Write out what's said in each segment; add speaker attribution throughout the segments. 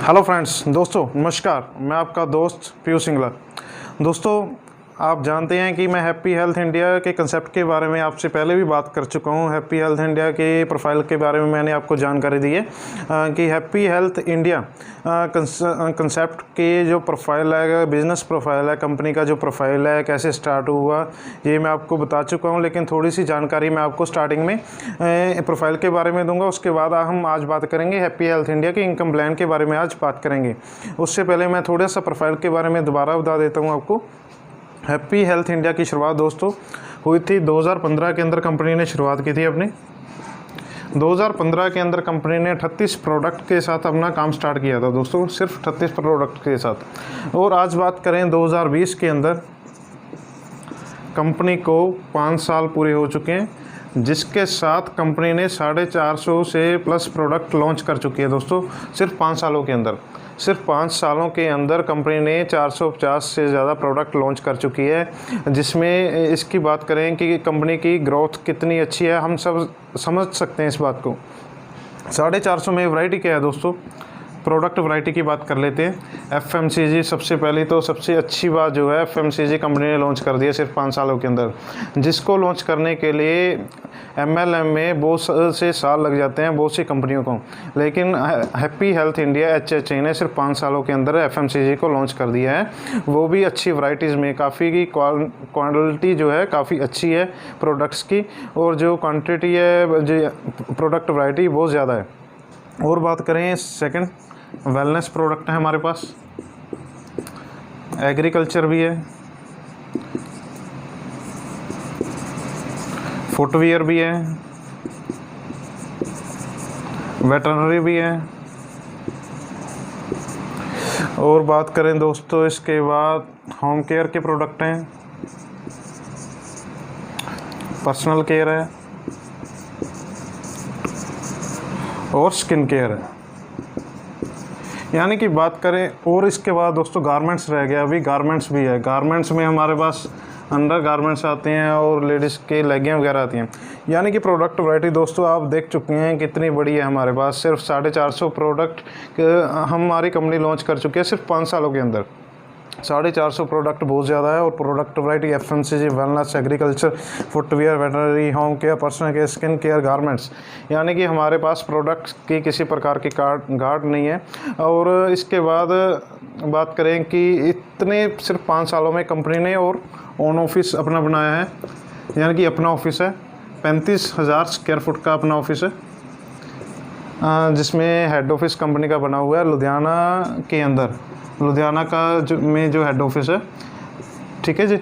Speaker 1: Hello friends, दोस्तों नमस्कार। मैं आपका दोस्त पीयूष सिंगला। दोस्तों, आप जानते हैं कि मैं हैप्पी हेल्थ इंडिया के कंसेप्ट के बारे में आपसे पहले भी बात कर चुका हूं। हैप्पी हेल्थ इंडिया के प्रोफाइल के बारे में मैंने आपको जानकारी दी है कि हैप्पी हेल्थ इंडिया कंसेप्ट के जो प्रोफाइल है, बिज़नेस प्रोफाइल है, कंपनी का जो प्रोफाइल है, कैसे स्टार्ट हुआ, ये मैं आपको बता चुका हूं। लेकिन थोड़ी सी जानकारी मैं आपको स्टार्टिंग में प्रोफाइल के बारे में दूंगा। उसके बाद हम आज बात करेंगे हैप्पी हेल्थ इंडिया के इनकम प्लान के बारे में आज बात करेंगे। उससे पहले मैं थोड़ा सा प्रोफाइल के बारे में दोबारा बता देता हूँ आपको। हैप्पी हेल्थ इंडिया की शुरुआत दोस्तों हुई थी 2015 के अंदर। कंपनी ने शुरुआत की थी अपनी 2015 के अंदर। कंपनी ने 38 प्रोडक्ट के साथ अपना काम स्टार्ट किया था दोस्तों, सिर्फ 38 प्रोडक्ट के साथ। और आज बात करें 2020 के अंदर, कंपनी को 5 साल पूरे हो चुके हैं, जिसके साथ कंपनी ने 450 से प्लस प्रोडक्ट लॉन्च कर चुकी है दोस्तों, सिर्फ 5 सालों के अंदर। सिर्फ 5 सालों के अंदर कंपनी ने 450 से ज़्यादा प्रोडक्ट लॉन्च कर चुकी है। जिसमें इसकी बात करें कि कंपनी की ग्रोथ कितनी अच्छी है, हम सब समझ सकते हैं इस बात को। 450 में वैरायटी क्या है दोस्तों? प्रोडक्ट वैरायटी की बात कर लेते हैं। एफएमसीजी सबसे पहली तो सबसे अच्छी बात जो है, एफएमसीजी कंपनी ने लॉन्च कर दिया सिर्फ 5 सालों के अंदर, जिसको लॉन्च करने के लिए एमएलएम में बहुत से साल लग जाते हैं बहुत सी कंपनियों को। लेकिन हैप्पी हेल्थ इंडिया एचएचआई ने सिर्फ 5 सालों के अंदर एफएमसीजी को लॉन्च कर दिया है, वो भी अच्छी वैरायटीज़ में। काफ़ी की क्वालिटी जो है काफ़ी अच्छी है प्रोडक्ट्स की, और जो क्वान्टिटी है जो प्रोडक्ट वैरायटी बहुत ज़्यादा है। और बात करें सेकंड, वेलनेस प्रोडक्ट है हमारे पास, एग्रीकल्चर भी है, फुटवियर भी है, वेटरनरी भी है। और बात करें दोस्तों इसके बाद होम केयर के प्रोडक्ट हैं, पर्सनल केयर है और स्किन केयर है। यानी कि बात करें, और इसके बाद दोस्तों गारमेंट्स रह गया। अभी गारमेंट्स भी है। गारमेंट्स में हमारे पास अंडर गारमेंट्स आते हैं और लेडीज़ के लेगिंग वगैरह आती हैं। यानी कि प्रोडक्ट वैरायटी दोस्तों आप देख चुके हैं कितनी बड़ी है हमारे पास। सिर्फ 450 प्रोडक्ट हमारी कंपनी लॉन्च कर चुकी है सिर्फ 5 सालों के अंदर। 450 प्रोडक्ट बहुत ज़्यादा है। और product variety FMCG, wellness, agriculture, footwear, veterinary, home care, personal care, skin care, garments, यानी कि हमारे पास प्रोडक्ट्स की किसी प्रकार की घाट नहीं है। और इसके बाद बात करें कि इतने सिर्फ 5 सालों में कंपनी ने और ओन ऑफिस अपना बनाया है, यानी कि अपना ऑफिस है। 35,000 स्क्वायर फुट का अपना ऑफिस है, जिसमें हेड ऑफिस कंपनी का बना हुआ है लुधियाना के अंदर। लुधियाना का जो हेड ऑफिस है, ठीक है जी।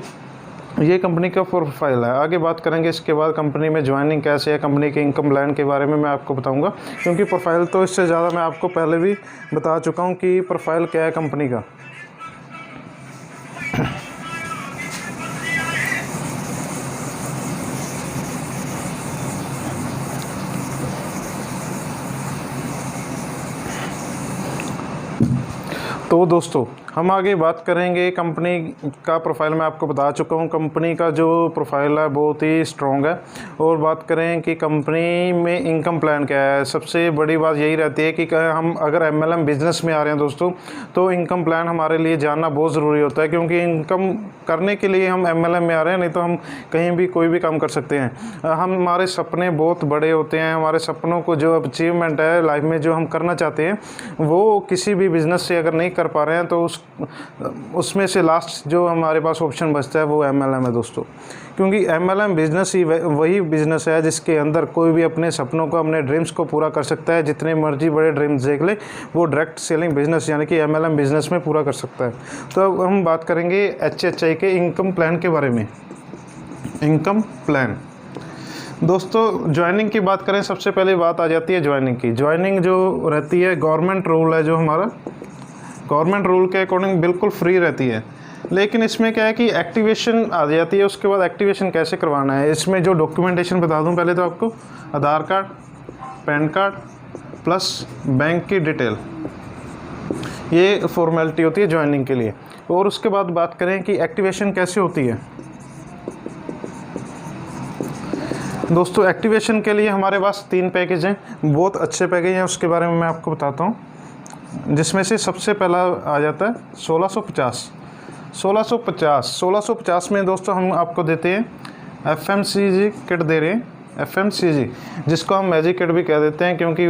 Speaker 1: ये कंपनी का प्रोफाइल है। आगे बात करेंगे इसके बाद कंपनी में ज्वाइनिंग कैसे है, कंपनी के इनकम प्लान के बारे में मैं आपको बताऊंगा, क्योंकि प्रोफाइल तो इससे ज़्यादा मैं आपको पहले भी बता चुका हूं कि प्रोफाइल क्या है कंपनी का। तो दोस्तों हम आगे बात करेंगे कंपनी का प्रोफाइल। मैं आपको बता चुका हूं कंपनी का जो प्रोफाइल है बहुत ही स्ट्रॉन्ग है। और बात करें कि कंपनी में इनकम प्लान क्या है, सबसे बड़ी बात यही रहती है कि हम अगर एमएलएम बिजनेस में आ रहे हैं दोस्तों, तो इनकम प्लान हमारे लिए जानना बहुत ज़रूरी होता है, क्योंकि इनकम करने के लिए हम एमएलएम में आ रहे हैं, नहीं तो हम कहीं भी कोई भी काम कर सकते हैं। हमारे सपने बहुत बड़े होते हैं, हमारे सपनों को जो अचीवमेंट है लाइफ में जो हम करना चाहते हैं, वो किसी भी बिज़नेस से अगर नहीं कर पा रहे हैं तो उसमें से लास्ट जो हमारे पास ऑप्शन बचता है वो एमएलएम है दोस्तों। क्योंकि एमएलएम बिजनेस ही वही बिजनेस है जिसके अंदर कोई भी अपने सपनों को, अपने ड्रीम्स को पूरा कर सकता है। जितने मर्जी बड़े ड्रीम्स देख ले, वो डायरेक्ट सेलिंग बिजनेस यानी कि एमएलएम बिजनेस में पूरा कर सकता है। तो अब हम बात करेंगे एचएचआई के इनकम प्लान के बारे में। इनकम प्लान दोस्तों, ज्वाइनिंग की बात करें, सबसे पहले बात आ जाती है ज्वाइनिंग की। ज्वाइनिंग जो रहती है, गवर्नमेंट रूल है जो हमारा, गवर्नमेंट रूल के अकॉर्डिंग बिल्कुल फ्री रहती है। लेकिन इसमें क्या है कि एक्टिवेशन आ जाती है। उसके बाद एक्टिवेशन कैसे करवाना है, इसमें जो डॉक्यूमेंटेशन बता दूं पहले तो आपको, Aadhaar card, pan card plus bank की डिटेल, ये फॉर्मेलिटी होती है ज्वाइनिंग के लिए। और उसके बाद बात करें कि एक्टिवेशन कैसे होती है दोस्तों। एक्टिवेशन के लिए हमारे पास 3 पैकेज हैं, बहुत अच्छे पैकेज हैं, उसके बारे में मैं आपको बताता हूँ। जिसमें से सबसे पहला आ जाता है 1650 में दोस्तों हम आपको देते हैं FMCG किट दे रहे हैं। FMCG जिसको हम मैजिक किट भी कह देते हैं, क्योंकि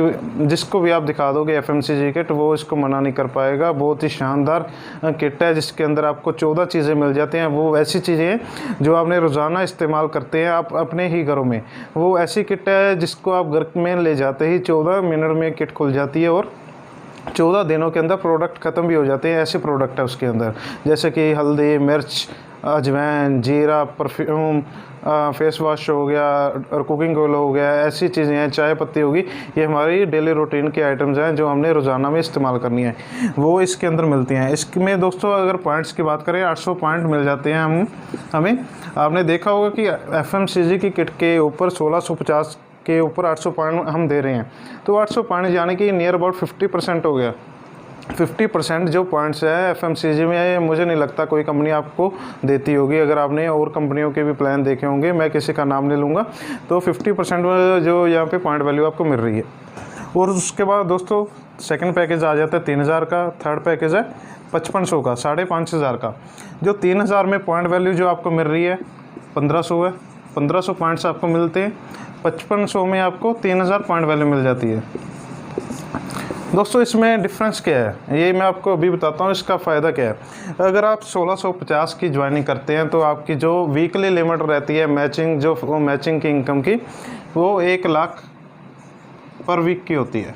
Speaker 1: जिसको भी आप दिखा दोगे FMCG किट वो इसको मना नहीं कर पाएगा। बहुत ही शानदार किट है जिसके अंदर आपको 14 चीज़ें मिल जाती हैं। वो ऐसी चीज़ें हैं जो आपने रोज़ाना इस्तेमाल करते हैं आप अपने ही घरों में। वो ऐसी किट है जिसको आप घर में ले जाते ही 14 मिनट में किट खुल जाती है और 14 दिनों के अंदर प्रोडक्ट ख़त्म भी हो जाते हैं। ऐसे प्रोडक्ट है उसके अंदर, जैसे कि हल्दी, मिर्च, अजवाइन, जीरा, परफ्यूम, फेस वॉश हो गया और कुकिंग ऑयल हो गया। ऐसी चीज़ें हैं, चाय पत्ती होगी, ये हमारी डेली रूटीन के आइटम्स हैं जो हमने रोज़ाना में इस्तेमाल करनी है, वो इसके अंदर मिलती हैं। इसमें दोस्तों अगर पॉइंट्स की बात करें 800 पॉइंट मिल जाते हैं हमें। आपने देखा होगा कि FMCG की किट के ऊपर 1650 के ऊपर 800 पॉइंट हम दे रहे हैं, तो 800 पॉइंट यानी कि नियर अबाउट 50% हो गया। 50% जो पॉइंट्स है FMCG में, मुझे नहीं लगता कोई कंपनी आपको देती होगी। अगर आपने और कंपनियों के भी प्लान देखे होंगे, मैं किसी का नाम नहीं लूँगा, तो 50% जो यहाँ पे पॉइंट वैल्यू आपको मिल रही है। और उसके बाद दोस्तों सेकंड पैकेज आ जाता है 3000 का, थर्ड पैकेज है 5500 का, 5500 का। जो 3000 में पॉइंट वैल्यू जो आपको मिल रही है 1500 है, 1500 पॉइंट्स आपको मिलते हैं। 5500 में आपको 3000 पॉइंट वैल्यू मिल जाती है। दोस्तों इसमें डिफरेंस क्या है ये मैं आपको अभी बताता हूँ, इसका फ़ायदा क्या है। अगर आप 1650 की ज्वाइनिंग करते हैं तो आपकी जो वीकली लिमिट रहती है मैचिंग की इनकम की, वो 1 लाख पर वीक की होती है।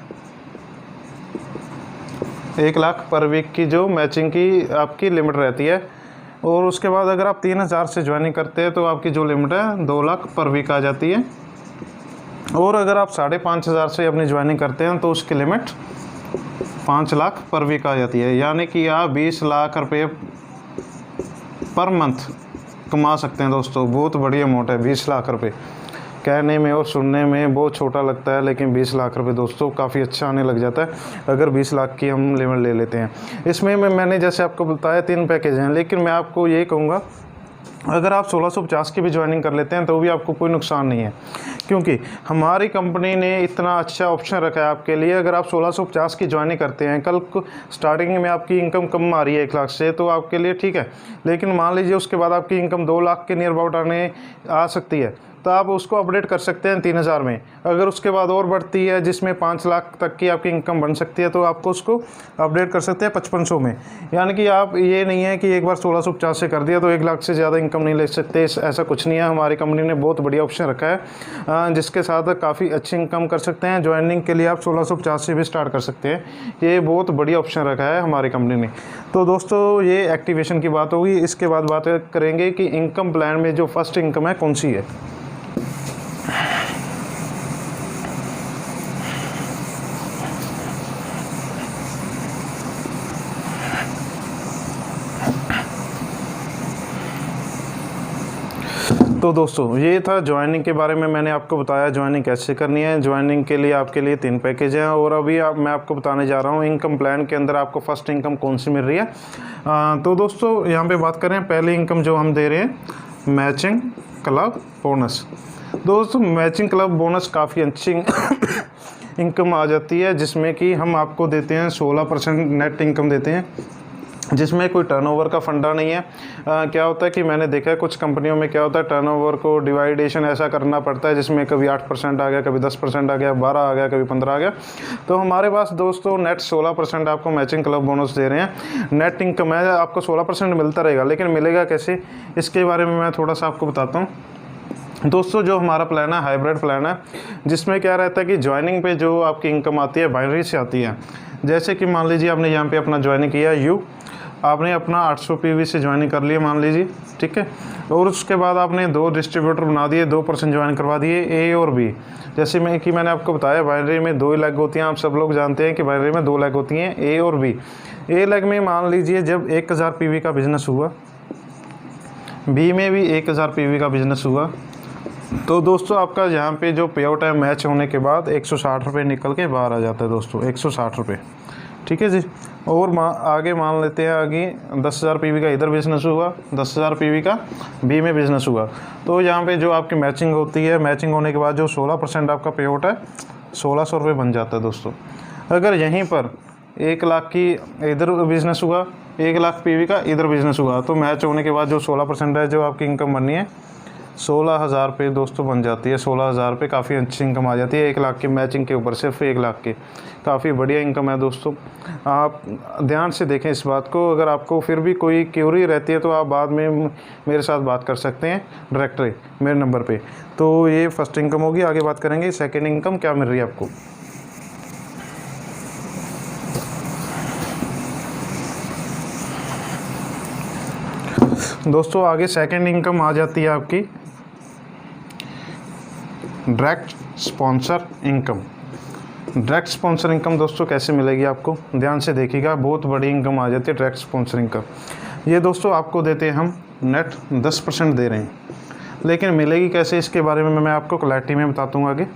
Speaker 1: 1 लाख पर वीक की जो मैचिंग की आपकी लिमिट रहती है। और उसके बाद अगर आप 3000 से ज्वाइनिंग करते हैं तो आपकी जो लिमिट है 2 लाख पर वीक आ जाती है। और अगर आप 5500 से अपनी ज्वाइनिंग करते हैं तो उसकी लिमिट 5 लाख पर वीक आ जाती है। यानी कि आप 20 लाख रुपये पर मंथ कमा सकते हैं दोस्तों। बहुत बड़ी अमाउंट है 20 लाख रुपये। कहने में और सुनने में बहुत छोटा लगता है, लेकिन 20 लाख रुपए दोस्तों काफ़ी अच्छा आने लग जाता है अगर 20 लाख की हम लिमिट ले लेते हैं। इसमें मैंने जैसे आपको बताया 3 पैकेज हैं, लेकिन मैं आपको ये कहूँगा अगर आप 1650 की भी ज्वाइनिंग कर लेते हैं तो भी आपको कोई नुकसान नहीं है, क्योंकि हमारी कंपनी ने इतना अच्छा ऑप्शन रखा है आपके लिए। अगर आप 1650 की ज्वाइनिंग करते हैं, कल को स्टार्टिंग में आपकी इनकम कम आ रही है 1 लाख से, तो आपके लिए ठीक है। लेकिन मान लीजिए उसके बाद आपकी इनकम 2 लाख के नियर अबाउट आ सकती है, तो आप उसको अपडेट कर सकते हैं 3000 में। अगर उसके बाद और बढ़ती है जिसमें 5 लाख तक की आपकी इनकम बन सकती है, तो आपको उसको अपडेट कर सकते हैं 5500 में। यानी कि आप ये नहीं है कि एक बार 1650 से कर दिया तो 1 लाख से ज़्यादा इनकम नहीं ले सकते, ऐसा कुछ नहीं है। हमारी कंपनी ने बहुत बढ़िया ऑप्शन रखा है जिसके साथ काफ़ी अच्छी इनकम कर सकते हैं। ज्वाइनिंग के लिए आप 1650 से भी स्टार्ट कर सकते हैं। ये बहुत बढ़िया ऑप्शन रखा है हमारी कंपनी ने। तो दोस्तों ये एक्टिवेशन की बात होगी। इसके बाद बात करेंगे कि इनकम प्लान में जो फर्स्ट इनकम है कौन सी है। तो दोस्तों ये था ज्वाइनिंग के बारे में, मैंने आपको बताया ज्वाइनिंग कैसे करनी है। ज्वाइनिंग के लिए आपके लिए 3 पैकेज हैं और अभी मैं आपको बताने जा रहा हूँ इनकम प्लान के अंदर आपको फर्स्ट इनकम कौन सी मिल रही है। तो दोस्तों यहाँ पे बात करें पहली इनकम जो हम दे रहे हैं मैचिंग क्लब बोनस। दोस्तों मैचिंग क्लब बोनस काफ़ी अच्छी इनकम आ जाती है, जिसमें कि हम आपको देते हैं 16% नेट इनकम देते हैं, जिसमें कोई टर्नओवर का फंडा नहीं है। क्या होता है कि मैंने देखा है कुछ कंपनियों में क्या होता है, टर्नओवर को डिवाइडेशन ऐसा करना पड़ता है जिसमें कभी 8% आ गया, कभी 10% आ गया, 12 आ गया, कभी 15 आ गया। तो हमारे पास दोस्तों नेट 16% आपको मैचिंग क्लब बोनस दे रहे हैं। नेट इनकम है आपको 16% मिलता रहेगा, लेकिन मिलेगा कैसे इसके बारे में मैं थोड़ा सा आपको बताता हूँ। दोस्तों जो हमारा प्लान है हाइब्रिड प्लान है, जिसमें क्या रहता है कि ज्वाइनिंग पे जो आपकी इनकम आती है बाइनरी से आती है। जैसे कि मान लीजिए आपने यहाँ पे अपना ज्वाइनिंग किया आपने अपना 800 PV से ज्वाइनिंग कर लिया मान लीजिए, ठीक है। और उसके बाद आपने 2 डिस्ट्रीब्यूटर बना दिए, 2% ज्वाइन करवा दिए A और B। जैसे मैंने आपको बताया बाइनरी में 2 लेग होती हैं, आप सब लोग जानते हैं कि बाइनरी में 2 लेग होती हैं A और B। A लेग में मान लीजिए जब 1000 PV का बिजनेस हुआ, B में भी 1000 PV का बिजनेस हुआ, तो दोस्तों आपका यहाँ पे जो पे आउट है मैच होने के बाद 160 रुपये निकल के बाहर आ जाता है दोस्तों, 160 रुपये, ठीक है जी। और आगे मान लेते हैं आगे 10,000 PV का इधर बिज़नेस हुआ, 10,000 PV का B में बिज़नेस हुआ, तो यहाँ पे जो आपकी मैचिंग होती है, मैचिंग होने के बाद जो 16% आपका पे आउट है 1600 रुपये बन जाता है दोस्तों। अगर यहीं पर 1 लाख की इधर बिज़नेस हुआ, 1 लाख पीवी का इधर बिज़नेस हुआ, तो मैच होने के बाद जो 16% है जो आपकी इनकम बननी है 16,000 रुपये दोस्तों बन जाती है। 16,000 रुपये काफ़ी अच्छी इनकम आ जाती है 1 लाख की मैचिंग के ऊपर, सिर्फ 1 लाख की। काफ़ी बढ़िया इनकम है दोस्तों, आप ध्यान से देखें इस बात को। अगर आपको फिर भी कोई क्यूरी रहती है तो आप बाद में मेरे साथ बात कर सकते हैं डायरेक्टली मेरे नंबर पे। तो ये फर्स्ट इनकम होगी। आगे बात करेंगे सेकेंड इनकम क्या मिल रही है आपको। दोस्तों आगे सेकेंड इनकम आ जाती है आपकी direct sponsor income. Direct sponsor income दोस्तों कैसे मिलेगी आपको, ध्यान से देखिएगा। बहुत बड़ी इनकम आ जाती है डायरेक्ट स्पॉन्सर इनकम। ये दोस्तों आपको देते हैं हम नेट 10% दे रहे हैं, लेकिन मिलेगी कैसे इसके बारे में मैं आपको क्लैरिटी में बताता हूँ आगे।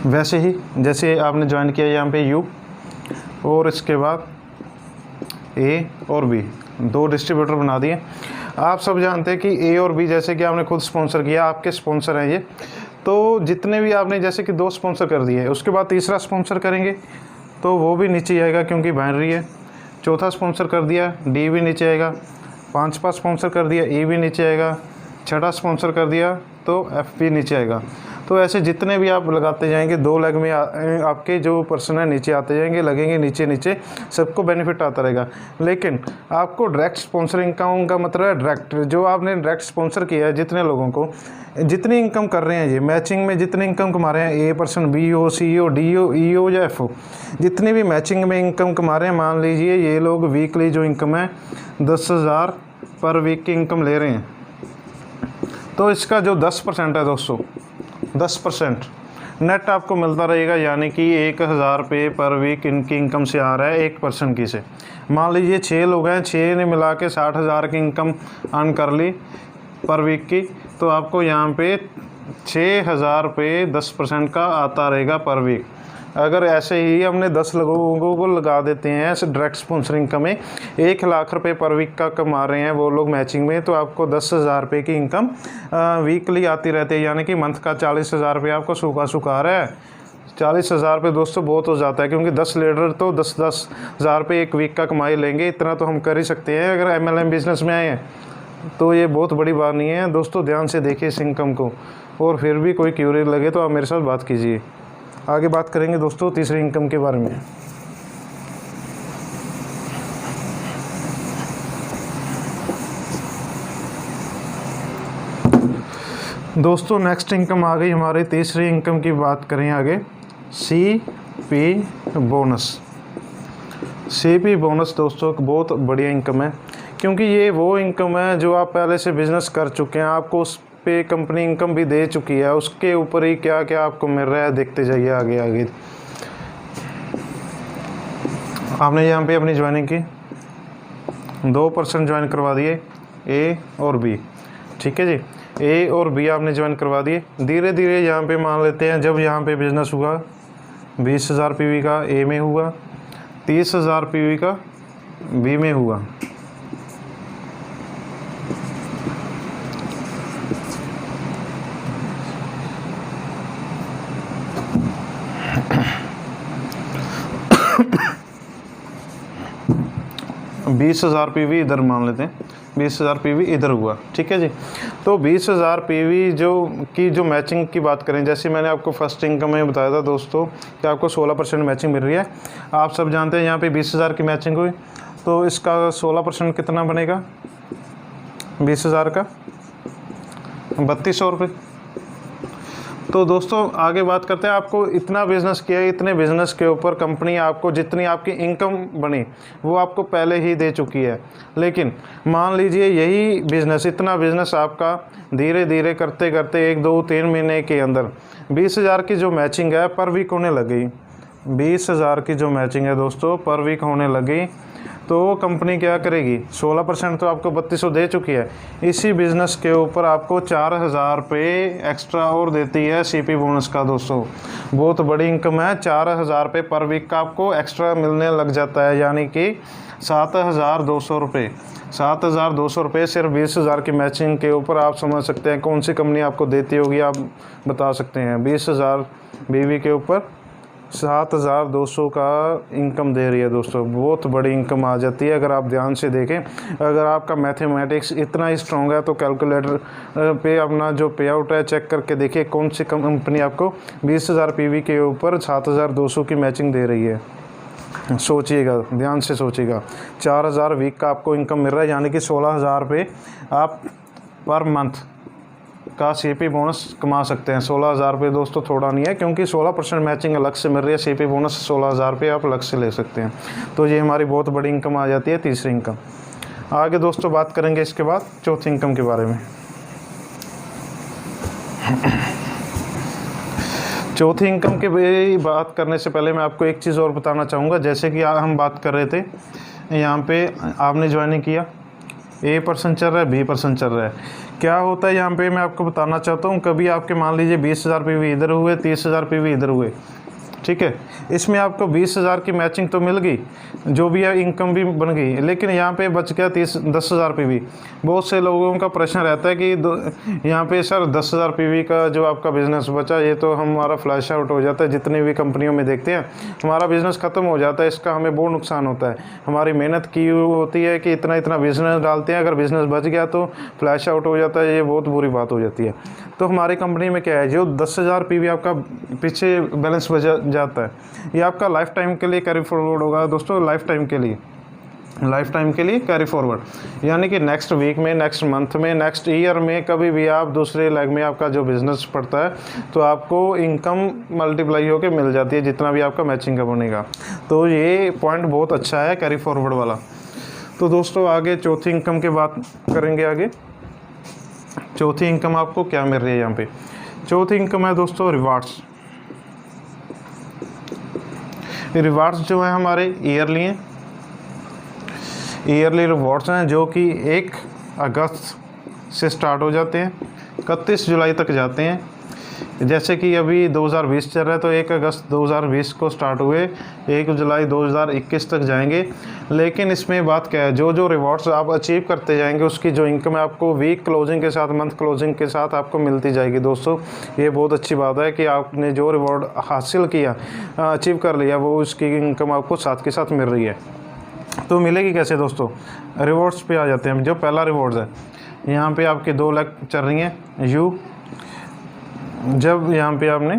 Speaker 1: वैसे ही जैसे आपने ज्वाइन किया यहाँ पे यू और इसके बाद ए और बी, 2 डिस्ट्रीब्यूटर बना दिए। आप सब जानते हैं कि ए और बी जैसे कि आपने खुद स्पॉन्सर किया, आपके स्पॉन्सर हैं ये, तो जितने भी आपने जैसे कि 2 स्पॉन्सर कर दिए, उसके बाद तीसरा स्पॉन्सर करेंगे तो वो भी नीचे आएगा क्योंकि बाइनरी है। चौथा स्पॉन्सर कर दिया डी भी नीचे आएगा, 5वां स्पॉन्सर कर दिया ए भी नीचे आएगा, 6वां स्पॉन्सर कर दिया तो एफ भी नीचे आएगा। तो ऐसे जितने भी आप लगाते जाएंगे 2 लेग में आपके जो पर्सन है नीचे आते जाएंगे, लगेंगे नीचे नीचे, सबको बेनिफिट आता रहेगा। लेकिन आपको डायरेक्ट स्पॉन्सर इनकम का मतलब है डायरेक्ट, जो आपने डायरेक्ट स्पॉन्सर किया है जितने लोगों को, जितनी इनकम कर रहे हैं ये मैचिंग में, जितनी इनकम कमा रहे हैं A person, B O, C O, D O, E O या एफ ओ, जितनी भी मैचिंग में इनकम कमा रहे हैं, मान लीजिए ये लोग वीकली जो इनकम है 10,000 पर वीक की इनकम ले रहे हैं, तो इसका जो 10% है दोस्तों, 10% नेट आपको मिलता रहेगा, यानी कि 1,000 रुपये पर वीक इनकी इनकम से आ रहा है 1% की से। मान लीजिए 6 लोग हैं, 6 ने मिला के 60,000 की इनकम अर्न कर ली पर वीक की, तो आपको यहाँ पे 6,000 रुपये 10% का आता रहेगा पर वीक। अगर ऐसे ही हमने 10 लोगों को लगा देते हैं ऐसे डायरेक्ट स्पॉन्सर इनकम में, 1 लाख रुपए पर वीक का कमा रहे हैं वो लोग मैचिंग में, तो आपको 10,000 रुपये की इनकम वीकली आती रहती है, यानी कि मंथ का 40,000 रुपये आपको सूखा आ रहा है। 40,000 रुपये दोस्तों बहुत हो जाता है, क्योंकि 10 लीडर तो 10-10 हज़ार रुपये एक वीक का कमाई लेंगे, इतना तो हम कर ही सकते हैं अगर MLM बिजनेस में आए हैं। तो ये बहुत बड़ी बात नहीं है दोस्तों, ध्यान से देखिए इस इनकम को, और फिर भी कोई क्यूरी लगे तो आप मेरे साथ बात कीजिए। आगे बात करेंगे दोस्तों तीसरी इनकम के बारे में। दोस्तों नेक्स्ट इनकम आ गई हमारी तीसरी इनकम की बात करें आगे, CP बोनस। CP बोनस दोस्तों बहुत बढ़िया इनकम है, क्योंकि ये वो इनकम है जो आप पहले से बिज़नेस कर चुके हैं, आपको उस पे कंपनी इनकम भी दे चुकी है, उसके ऊपर ही क्या क्या आपको मिल रहा है देखते जाइए आगे आगे। आपने यहाँ पे अपनी ज्वाइनिंग की, 2% ज्वाइन करवा दिए ए और बी, ठीक है जी, ए और बी आपने ज्वाइन करवा दिए। धीरे धीरे यहाँ पे मान लेते हैं जब यहाँ पे बिज़नेस हुआ 20,000 PV का ए में हुआ, 30,000 PV का बी में हुआ, $20,000 PV इधर मान लेते हैं, 20,000 PV इधर हुआ, ठीक है जी। तो 20,000 PV जो मैचिंग की बात करें, जैसे मैंने आपको फर्स्ट इनकम में बताया था दोस्तों कि आपको 16% मैचिंग मिल रही है। आप सब जानते हैं यहाँ पे 20,000 की मैचिंग हुई, तो इसका 16% कितना बनेगा 20,000 का 3,200 रुपये। तो दोस्तों आगे बात करते हैं, आपको इतना बिज़नेस किया, इतने बिज़नेस के ऊपर कंपनी आपको जितनी आपकी इनकम बनी वो आपको पहले ही दे चुकी है। लेकिन मान लीजिए यही बिज़नेस, इतना बिज़नेस आपका धीरे धीरे करते करते 1-2-3 महीने के अंदर 20,000 की जो मैचिंग है पर वीक होने लगी, 20,000 की जो मैचिंग है दोस्तों पर वीक होने लगी, तो कंपनी क्या करेगी, 16% तो आपको 3,200 दे चुकी है, इसी बिज़नेस के ऊपर आपको 4,000 रुपये एक्स्ट्रा और देती है CP बोनस का। दोस्तों बहुत बड़ी इनकम है, 4,000 रुपये पर वीक का आपको एक्स्ट्रा मिलने लग जाता है, यानी कि 7,200 रुपये। 7,200 रुपये सिर्फ 20,000 की मैचिंग के ऊपर। आप समझ सकते हैं कौन सी कंपनी आपको देती होगी, आप बता सकते हैं 20,000 BV के ऊपर 7,200 का इनकम दे रही है दोस्तों। बहुत बड़ी इनकम आ जाती है अगर आप ध्यान से देखें। अगर आपका मैथमेटिक्स इतना ही स्ट्रॉन्ग है तो कैलकुलेटर पे अपना जो पे आउट है चेक करके देखिए कौन सी कंपनी आपको 20,000 पीवी के ऊपर 7,200 की मैचिंग दे रही है। सोचिएगा, ध्यान से सोचिएगा। 4,000 वीक का आपको इनकम मिल रहा है, यानी कि 16,000 पे आप पर मंथ का सीपी बोनस कमा सकते हैं। 16,000 रुपये दोस्तों थोड़ा नहीं है, क्योंकि 16% मैचिंग अलग से मिल रही है। सीपी बोनस 16,000 रुपये आप अलग से ले सकते हैं। तो ये हमारी बहुत बड़ी इनकम आ जाती है, तीसरी इनकम। आगे दोस्तों बात करेंगे इसके बाद चौथी इनकम के बारे में। चौथी इनकम की बात करने से पहले मैं आपको एक चीज़ और बताना चाहूँगा। जैसे कि हम बात कर रहे थे, यहाँ पे आपने ज्वाइनिंग किया, A% चल रहा है, B% चल रहा है। क्या होता है यहाँ पे मैं आपको बताना चाहता हूँ। कभी आपके मान लीजिए 20,000 पीवी इधर हुए, 30,000 पीवी इधर हुए, ठीक है। इसमें आपको 20,000 की मैचिंग तो मिल गई, जो भी है इनकम भी बन गई, लेकिन यहाँ पे बच गया 10,000 पीवी। बहुत से लोगों का प्रश्न रहता है कि यहाँ पे सर 10,000 पीवी का जो आपका बिज़नेस बचा, ये तो हमारा फ्लैश आउट हो जाता है। जितनी भी कंपनियों में देखते हैं हमारा बिज़नेस ख़त्म हो जाता है, इसका हमें बहुत नुकसान होता है। हमारी मेहनत की होती है कि इतना इतना बिज़नेस डालते हैं, अगर बिज़नेस बच गया तो फ्लैश आउट हो जाता है, ये बहुत बुरी बात हो जाती है। तो हमारी कंपनी में क्या है, जो 10,000 पीवी आपका पीछे बैलेंस बच जाता है, ये आपका लाइफ टाइम के लिए कैरी फॉरवर्ड होगा दोस्तों। लाइफ टाइम के लिए कैरी फॉरवर्ड, यानी कि नेक्स्ट वीक में, नेक्स्ट मंथ में, नेक्स्ट ईयर में, कभी भी आप दूसरे लेग में आपका जो बिज़नेस पड़ता है तो आपको इनकम मल्टीप्लाई होकर मिल जाती है, जितना भी आपका मैचिंग का बनेगा। तो ये पॉइंट बहुत अच्छा है कैरी फॉरवर्ड वाला। तो दोस्तों आगे चौथी इनकम की बात करेंगे। आगे चौथी इनकम आपको क्या मिल रही है यहाँ पे। चौथी इनकम है दोस्तों रिवार्ड्स। रिवार्ड्स जो है हमारे ईयरली हैं, ईयरली रिवॉर्ड्स हैं, जो कि 1 अगस्त से स्टार्ट हो जाते हैं, 31 जुलाई तक जाते हैं। जैसे कि अभी 2020 चल रहा है तो 1 अगस्त 2020 को स्टार्ट हुए, 1 जुलाई 2021 तक जाएंगे। लेकिन इसमें बात क्या है, जो जो रिवॉर्ड्स आप अचीव करते जाएंगे उसकी जो इनकम है आपको वीक क्लोजिंग के साथ, मंथ क्लोजिंग के साथ आपको मिलती जाएगी। दोस्तों ये बहुत अच्छी बात है कि आपने जो रिवॉर्ड हासिल किया, अचीव कर लिया, वो उसकी इनकम आपको साथ के साथ मिल रही है। तो मिलेगी कैसे दोस्तों, रिवॉर्ड्स पे आ जाते हैं। जो पहला रिवॉर्ड्स है, यहाँ पे आपके 2 लाख चल रही हैं यू। जब यहाँ पे आपने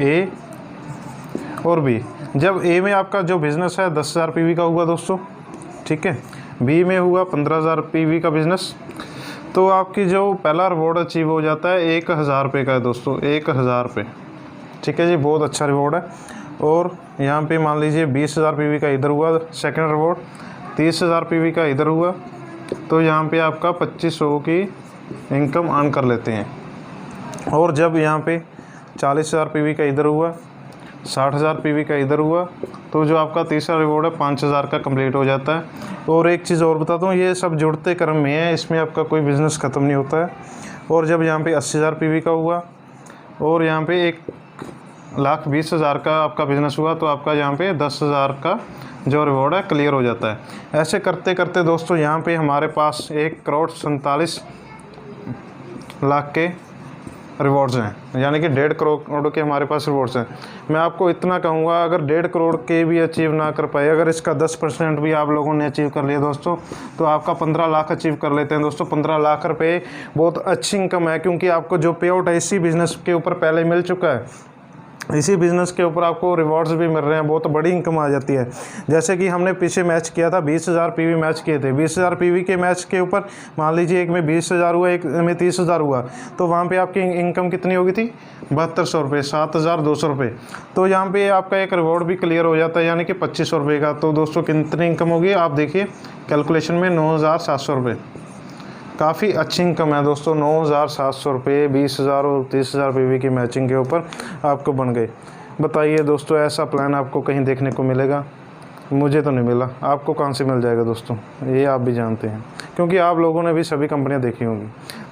Speaker 1: ए और बी, जब ए में आपका जो बिज़नेस है 10,000 पीवी का हुआ दोस्तों, ठीक है, बी में हुआ 15,000 पीवी का बिज़नेस, तो आपकी जो पहला रिवॉर्ड अचीव हो जाता है 1,000 रुपये का है दोस्तों, 1,000 रुपये, ठीक है जी, बहुत अच्छा रिवॉर्ड है। और यहाँ पे मान लीजिए 20,000 पीवी का इधर हुआ सेकंड रिवॉर्ड, 30,000 पीवी का इधर हुआ, तो यहाँ पे आपका 2,500 की इनकम अर्न कर लेते हैं। और जब यहाँ पे 40,000 पीवी का इधर हुआ, 60,000 पीवी का इधर हुआ, तो जो आपका तीसरा रिवॉर्ड है 5,000 का कंप्लीट हो जाता है। और एक चीज़ और बताता हूँ, ये सब जुड़ते क्रम में है, इसमें आपका कोई बिज़नेस ख़त्म नहीं होता है। और जब यहाँ पे 80,000 पीवी का हुआ और यहाँ पे 1,20,000 का आपका बिज़नेस हुआ, तो आपका यहाँ पे 10,000 का जो रिवॉर्ड है क्लियर हो जाता है। ऐसे करते करते दोस्तों यहाँ पे हमारे पास 1,47 लाख के रिवॉर्ड्स हैं, यानी कि 1.5 करोड़ के हमारे पास रिवॉर्ड्स हैं। मैं आपको इतना कहूँगा, अगर 1.5 करोड़ के भी अचीव ना कर पाए, अगर इसका 10% भी आप लोगों ने अचीव कर लिया दोस्तों, तो आपका 15 लाख अचीव कर लेते हैं दोस्तों। 15 लाख रुपये बहुत अच्छी इनकम है, क्योंकि आपको जो पे आउट है इसी बिज़नेस के ऊपर पहले मिल चुका है, इसी बिज़नेस के ऊपर आपको रिवॉर्ड्स भी मिल रहे हैं, बहुत बड़ी इनकम आ जाती है। जैसे कि हमने पीछे मैच किया था, 20,000 पीवी मैच किए थे, 20,000 पीवी के मैच के ऊपर मान लीजिए एक में 20,000 हुआ, एक में 30,000 हुआ, तो वहाँ पे आपकी इनकम कितनी होगी थी, 7,200 रुपये, 7,200 रुपये। तो यहाँ पे आपका एक रिवॉर्ड भी क्लियर हो जाता है, यानी कि 2,500 रुपये का। तो दोस्तों कितनी इनकम होगी आप देखिए कैलकुलेशन में, 9,700 रुपये। काफ़ी अच्छी इनकम है दोस्तों, 9,700 रुपये 20,000 और 30,000 पीवी की मैचिंग के ऊपर आपको बन गए। बताइए दोस्तों, ऐसा प्लान आपको कहीं देखने को मिलेगा? मुझे तो नहीं मिला, आपको कहाँ से मिल जाएगा दोस्तों, ये आप भी जानते हैं, क्योंकि आप लोगों ने भी सभी कंपनियां देखी होंगी।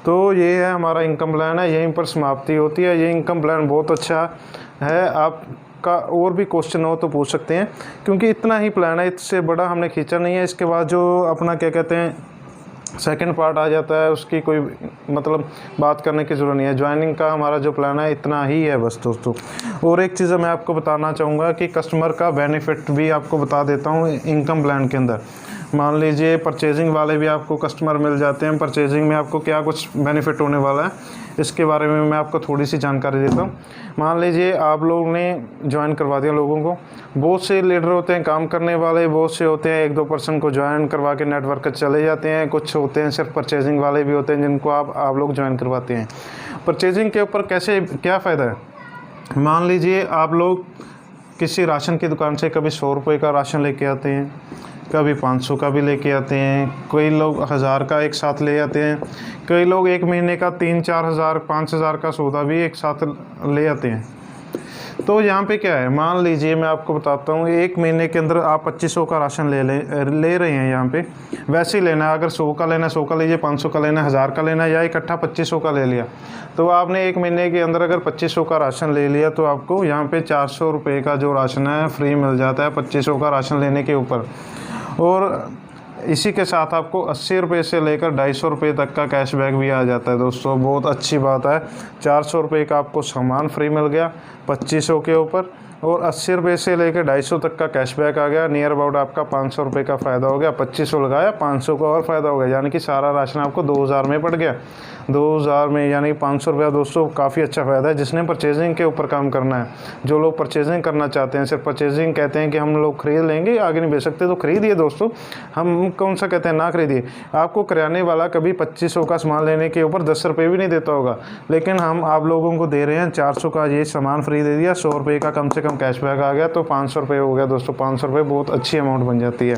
Speaker 1: तो ये है हमारा इनकम प्लान है, यहीं पर समाप्ति होती है। ये इनकम प्लान बहुत अच्छा है, आपका और भी क्वेश्चन हो तो पूछ सकते हैं, क्योंकि इतना ही प्लान है, इससे बड़ा हमने खींचा नहीं है। इसके बाद जो अपना क्या कहते हैं सेकंड पार्ट आ जाता है, उसकी कोई मतलब बात करने की ज़रूरत नहीं है। ज्वाइनिंग का हमारा जो प्लान है इतना ही है बस दोस्तों। और एक चीज़ मैं आपको बताना चाहूँगा कि कस्टमर का बेनिफिट भी आपको बता देता हूँ इनकम प्लान के अंदर। मान लीजिए परचेजिंग वाले भी आपको कस्टमर मिल जाते हैं, परचेजिंग में आपको क्या कुछ बेनिफिट होने वाला है इसके बारे में मैं आपको थोड़ी सी जानकारी देता हूँ। मान लीजिए आप लोग ने ज्वाइन करवा दिया लोगों को, बहुत से लीडर होते हैं काम करने वाले, बहुत से होते हैं 1-2% को ज्वाइन करवा के नेटवर्क चले जाते हैं, कुछ होते हैं सिर्फ परचेजिंग वाले भी होते हैं जिनको आप लोग ज्वाइन करवाते हैं। परचेजिंग के ऊपर कैसे क्या फ़ायदा है, मान लीजिए आप लोग किसी राशन की दुकान से कभी 100 रुपये का राशन लेके आते हैं, कभी 500 का भी लेके आते हैं, कई लोग 1000 का एक साथ ले आते हैं, कई लोग एक महीने का 3-4 हज़ार 5 हज़ार का सौदा भी एक साथ ले आते हैं। तो यहाँ पे क्या है, मान लीजिए मैं आपको बताता हूँ, एक महीने के अंदर आप 2500 का राशन ले रहे हैं। यहाँ पे वैसे ही लेना है, अगर 100 का लेना है 100 का लीजिए, 500 का लेना है 1000 का लेना है, या इकट्ठा 2500 का ले लिया। तो आपने एक महीने के अंदर अगर 2500 का राशन ले लिया तो आपको यहाँ पे 400 रुपये का जो राशन है फ्री मिल जाता है 2500 का राशन लेने के ऊपर। और इसी के साथ आपको 80 रुपये से लेकर 250 रुपये तक का कैशबैक भी आ जाता है। दोस्तों बहुत अच्छी बात है, 400 रुपये का आपको सामान फ्री मिल गया 2500 के ऊपर, और 80 रुपये से लेकर 250 तक का कैशबैक आ गया। नियर अबाउट आपका 500 रुपये का फ़ायदा हो गया। 2500 लगाया, 500 का और फ़ायदा हो गया, यानी कि सारा राशन आपको 2000 में पड़ गया। 2000 में यानी 500 रुपया। दोस्तों काफ़ी अच्छा फ़ायदा है जिसने परचेजिंग के ऊपर काम करना है। जो लोग परचेजिंग करना चाहते हैं, सिर्फ परचेजिंग कहते हैं कि हम लोग ख़रीद लेंगे आगे नहीं बेच सकते, तो खरीदिए दोस्तों। हम कौन सा कहते हैं ना खरीदिए। आपको किराने वाला कभी 2500 का सामान लेने के ऊपर 10 रुपये भी नहीं देता होगा, लेकिन हम आप लोगों को दे रहे हैं 400 का ये सामान फ्री दे दिया, 100 रुपये का कम से कम कैशबैक आ गया, तो 500 रुपये हो गया। दोस्तों 500 रुपये बहुत अच्छी अमाउंट बन जाती है।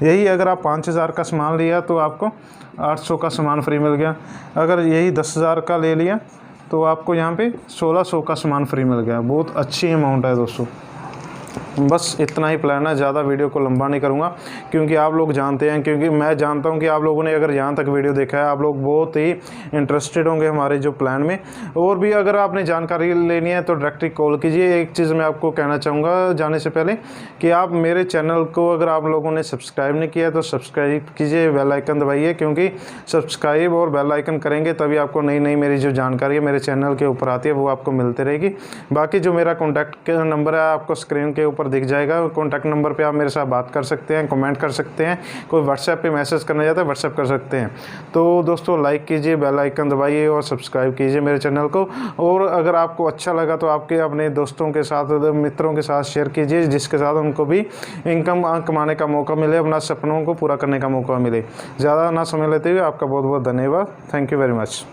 Speaker 1: यही अगर आप 5000 का सामान लिया तो आपको 800 का सामान फ्री मिल गया। अगर यही 10,000 का ले लिया तो आपको यहाँ पे 1600 का सामान फ्री मिल गया। बहुत अच्छी अमाउंट है दोस्तों। बस इतना ही प्लान है, ज़्यादा वीडियो को लंबा नहीं करूँगा क्योंकि आप लोग जानते हैं, क्योंकि मैं जानता हूँ कि आप लोगों ने अगर यहाँ तक वीडियो देखा है आप लोग बहुत ही इंटरेस्टेड होंगे हमारे जो प्लान में। और भी अगर आपने जानकारी लेनी है तो डायरेक्टली कॉल कीजिए। एक चीज़ मैं आपको कहना चाहूँगा जाने से पहले कि आप मेरे चैनल को अगर आप लोगों ने सब्सक्राइब नहीं किया तो सब्सक्राइब कीजिए, बेल आइकन दबाइए, क्योंकि सब्सक्राइब और बेल आइकन करेंगे तभी आपको नई नई मेरी जो जानकारी है मेरे चैनल के ऊपर आती है वो आपको मिलती रहेगी। बाकी जो मेरा कॉन्टैक्ट नंबर है आपको स्क्रीन के ऊपर दिख जाएगा। कॉन्टैक्ट नंबर पे आप मेरे साथ बात कर सकते हैं, कमेंट कर सकते हैं, कोई व्हाट्सएप पे मैसेज करना चाहता है व्हाट्सएप कर सकते हैं। तो दोस्तों लाइक कीजिए, बेल आइकन दबाइए और सब्सक्राइब कीजिए मेरे चैनल को। और अगर आपको अच्छा लगा तो आपके अपने दोस्तों के साथ, मित्रों के साथ शेयर कीजिए, जिसके साथ उनको भी इनकम कमाने का मौका मिले, अपना सपनों को पूरा करने का मौका मिले। ज़्यादा ना समय लेते हुए आपका बहुत बहुत धन्यवाद। Thank you very much.